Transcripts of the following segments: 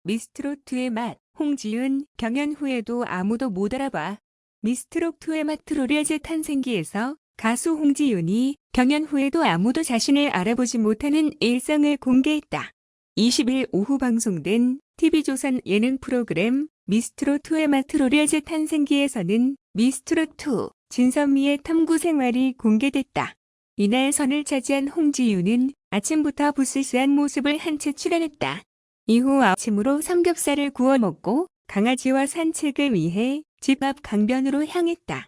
미스트롯2의 맛, 홍지윤, 경연 후에도 아무도 못 알아봐. 미스트롯2의 맛 트로리아제 탄생기에서 가수 홍지윤이 경연 후에도 아무도 자신을 알아보지 못하는 일상을 공개했다. 20일 오후 방송된 TV조선 예능 프로그램 미스트롯2의 맛 트로리아제 탄생기에서는 미스트롯2 진선미의 탐구 생활이 공개됐다. 이날 선을 차지한 홍지윤은 아침부터 부스스한 모습을 한 채 출연했다. 이후 아침으로 삼겹살을 구워 먹고 강아지와 산책을 위해 집 앞 강변으로 향했다.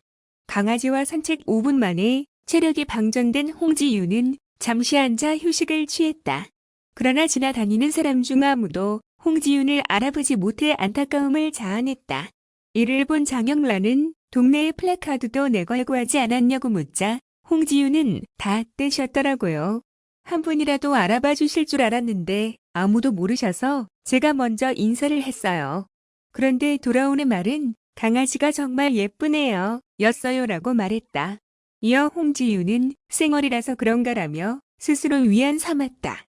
강아지와 산책 5분 만에 체력이 방전된 홍지윤은 잠시 앉아 휴식을 취했다. 그러나 지나다니는 사람 중 아무도 홍지윤을 알아보지 못해 안타까움을 자아냈다. 이를 본 장영란은 동네의 플래카드도 내걸고 하지 않았냐고 묻자 홍지윤은 다 떼셨더라고요. 한 분이라도 알아봐 주실 줄 알았는데 아무도 모르셔서 제가 먼저 인사를 했어요. 그런데 돌아오는 말은 강아지가 정말 예쁘네요. 였어요라고 말했다. 이어 홍지윤은 생얼이라서 그런가라며 스스로 위안 삼았다.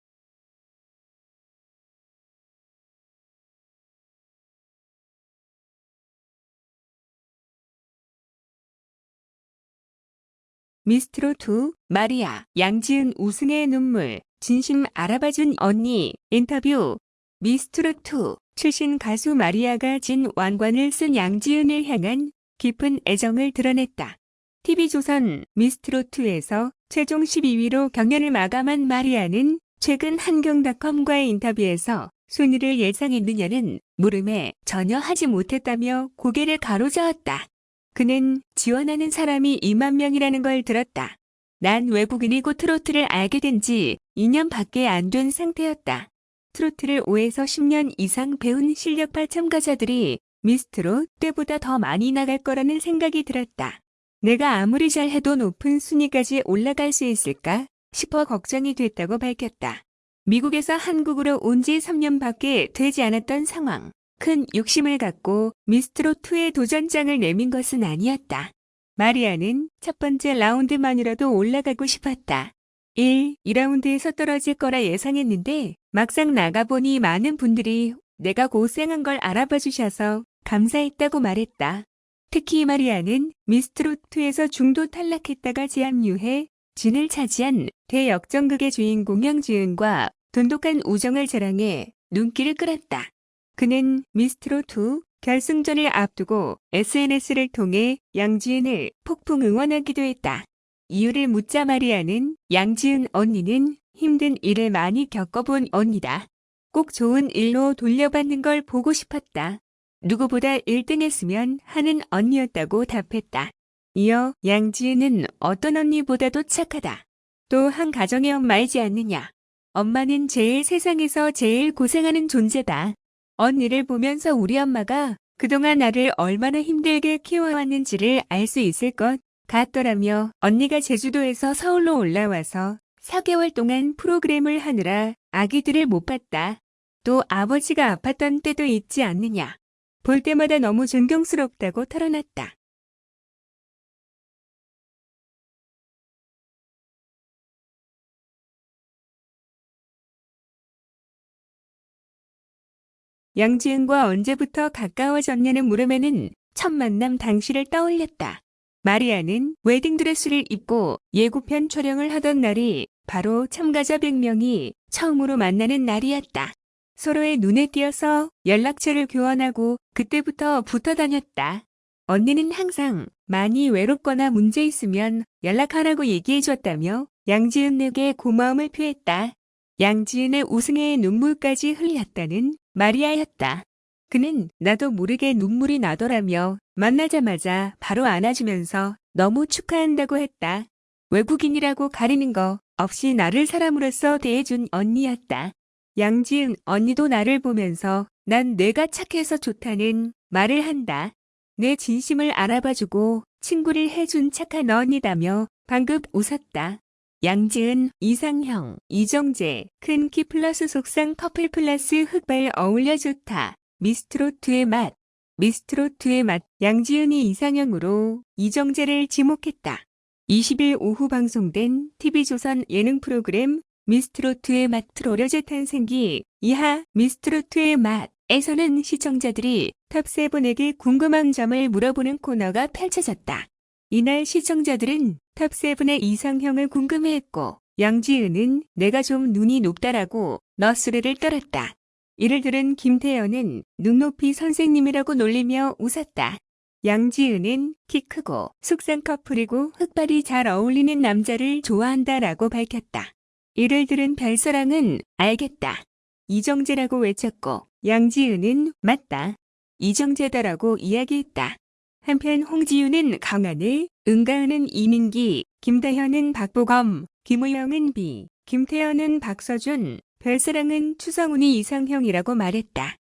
미스트롯2 마리아 양지은 우승의 눈물 진심 알아봐준 언니 인터뷰. 미스트롯2 출신 가수 마리아가 진 왕관을 쓴 양지은을 향한 깊은 애정을 드러냈다. TV조선 미스트롯2에서 최종 12위로 경연을 마감한 마리아는 최근 한경닷컴과의 인터뷰에서 순위를 예상했느냐는 물음에 전혀 하지 못했다며 고개를 가로저었다. 그는 지원하는 사람이 2만 명이라는 걸 들었다. 난 외국인이고 트로트를 알게 된 지 2년밖에 안 된 상태였다. 트로트를 5에서 10년 이상 배운 실력파 참가자들이 미스트롯 때보다 더 많이 나갈 거라는 생각이 들었다. 내가 아무리 잘해도 높은 순위까지 올라갈 수 있을까 싶어 걱정이 됐다고 밝혔다. 미국에서 한국으로 온 지 3년밖에 되지 않았던 상황. 큰 욕심을 갖고 미스트롯2의 도전장을 내민 것은 아니었다. 마리아는 첫 번째 라운드만이라도 올라가고 싶었다. 2라운드에서 떨어질 거라 예상했는데 막상 나가보니 많은 분들이 내가 고생한 걸 알아봐 주셔서 감사했다고 말했다. 특히 마리아는 미스트롯2에서 중도 탈락했다가 재합류해 진을 차지한 대역전극의 주인공 양지은과 돈독한 우정을 자랑해 눈길을 끌었다. 그는 미스트롯2 결승전을 앞두고 SNS를 통해 양지은을 폭풍 응원하기도 했다. 이유를 묻자 마리아는 양지은 언니는 힘든 일을 많이 겪어본 언니다. 꼭 좋은 일로 돌려받는 걸 보고 싶었다. 누구보다 1등했으면 하는 언니였다고 답했다. 이어 양지은은 어떤 언니보다도 착하다. 또 한 가정의 엄마이지 않느냐. 엄마는 제일 세상에서 제일 고생하는 존재다. 언니를 보면서 우리 엄마가 그동안 나를 얼마나 힘들게 키워왔는지를 알 수 있을 것 같더라며 언니가 제주도에서 서울로 올라와서 4개월 동안 프로그램을 하느라 아기들을 못 봤다. 또 아버지가 아팠던 때도 있지 않느냐. 볼 때마다 너무 존경스럽다고 털어놨다. 양지은과 언제부터 가까워졌냐는 물음에는 첫 만남 당시를 떠올렸다. 마리아는 웨딩드레스를 입고 예고편 촬영을 하던 날이 바로 참가자 100명이 처음으로 만나는 날이었다. 서로의 눈에 띄어서 연락처를 교환하고 그때부터 붙어 다녔다. 언니는 항상 많이 외롭거나 문제 있으면 연락하라고 얘기해줬다며 양지은에게 고마움을 표했다. 양지은의 우승에 눈물까지 흘렸다는 마리아였다. 그는 나도 모르게 눈물이 나더라며 만나자마자 바로 안아주면서 너무 축하한다고 했다. 외국인이라고 가리는 거 없이 나를 사람으로서 대해준 언니였다. 양지은 언니도 나를 보면서 난 내가 착해서 좋다는 말을 한다. 내 진심을 알아봐주고 친구를 해준 착한 언니다며 방금 웃었다. 양지은, 이상형, 이정재, 큰 키 플러스 속상 커플 플러스 흑발 어울려 좋다. 미스트롯2의 맛. 미스트롯2의 맛. 양지은이 이상형으로 이정재를 지목했다. 20일 오후 방송된 TV조선 예능 프로그램 미스트롯트의 맛으로 오려제 탄생기 이하 미스트롯트의 맛에서는 시청자들이 탑세븐에게 궁금한 점을 물어보는 코너가 펼쳐졌다. 이날 시청자들은 탑세븐의 이상형을 궁금해했고 양지은은 내가 좀 눈이 높다라고 너스레를 떨었다. 이를 들은 김태현은 눈높이 선생님이라고 놀리며 웃었다. 양지은은 키 크고 숙상 커플이고 흑발이 잘 어울리는 남자를 좋아한다라고 밝혔다. 이를 들은 별사랑은 알겠다. 이정재라고 외쳤고 양지은은 맞다. 이정재다라고 이야기했다. 한편 홍지윤은 강하늘, 은가은은 이민기, 김다현은 박보검, 김우영은 비, 김태현은 박서준, 별사랑은 추성훈이 이상형이라고 말했다.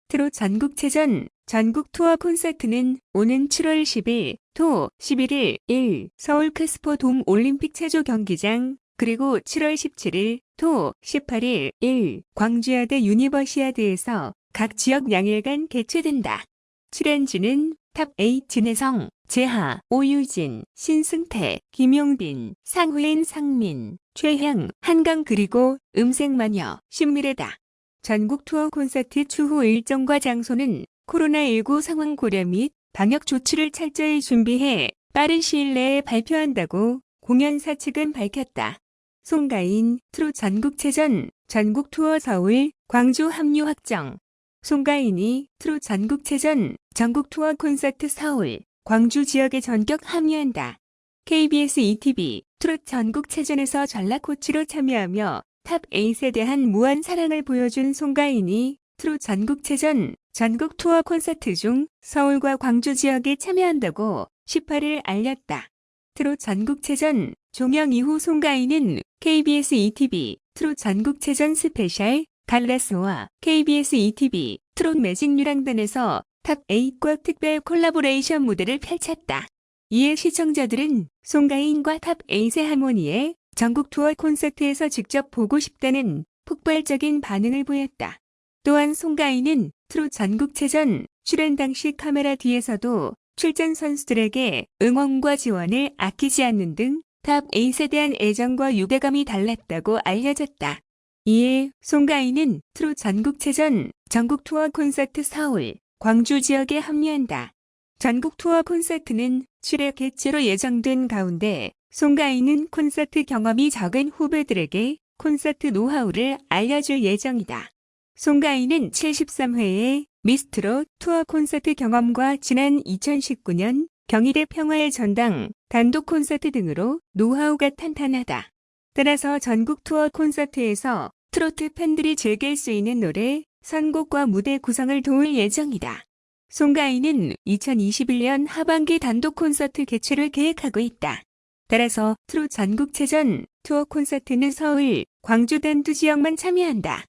트롯 전국체전 전국 투어 콘서트는 오는 7월 10일, 토, 11일, 1 서울 크스포돔 올림픽 체조 경기장, 그리고 7월 17일, 토, 18일, 1 광주야대 유니버시아드에서 각 지역 양일간 개최된다. 출연진은 탑8 진혜성, 재하, 오유진, 신승태, 김용빈, 상후인 상민, 최향, 한강 그리고 음색마녀, 신미래다. 전국 투어 콘서트 추후 일정과 장소는 코로나19 상황 고려 및 방역 조치를 철저히 준비해 빠른 시일 내에 발표한다고 공연사 측은 밝혔다. 송가인 트롯 전국체전 전국 투어 서울, 광주 합류 확정. 송가인이 트롯 전국체전 전국 투어 콘서트 서울, 광주 지역에 전격 합류한다. KBS ETV 트롯 전국체전에서 전락 코치로 참여하며 탑8에 대한 무한 사랑을 보여준 송가인이 트롯 전국체전 전국 투어 콘서트 중 서울과 광주 지역에 참여한다고 18일 알렸다. 트롯 전국체전 종영 이후 송가인은 KBS ETV 트롯 전국체전 스페셜 갈라스와 KBS ETV 트롯 매직 류랑단에서 탑8과 특별 콜라보레이션 무대를 펼쳤다. 이에 시청자들은 송가인과 탑8의 하모니에 전국 투어 콘서트에서 직접 보고 싶다는 폭발적인 반응을 보였다. 또한 송가인은 트롯 전국체전 출연 당시 카메라 뒤에서도 출전 선수들에게 응원과 지원을 아끼지 않는 등 탑8에 대한 애정과 유대감이 달랐다고 알려졌다. 이에 송가인은 트롯 전국체전 전국 투어 콘서트 서울, 광주 지역에 합류한다. 전국 투어 콘서트는 7회 개최로 예정된 가운데 송가인은 콘서트 경험이 적은 후배들에게 콘서트 노하우를 알려줄 예정이다. 송가인은 73회의 미스트롯 투어 콘서트 경험과 지난 2019년 경희대 평화의 전당 단독 콘서트 등으로 노하우가 탄탄하다. 따라서 전국 투어 콘서트에서 트로트 팬들이 즐길 수 있는 노래, 선곡과 무대 구성을 도울 예정이다. 송가인은 2021년 하반기 단독 콘서트 개최를 계획하고 있다. 따라서 트롯 전국체전 투어 콘서트는 서울, 광주 단두 지역만 참여한다.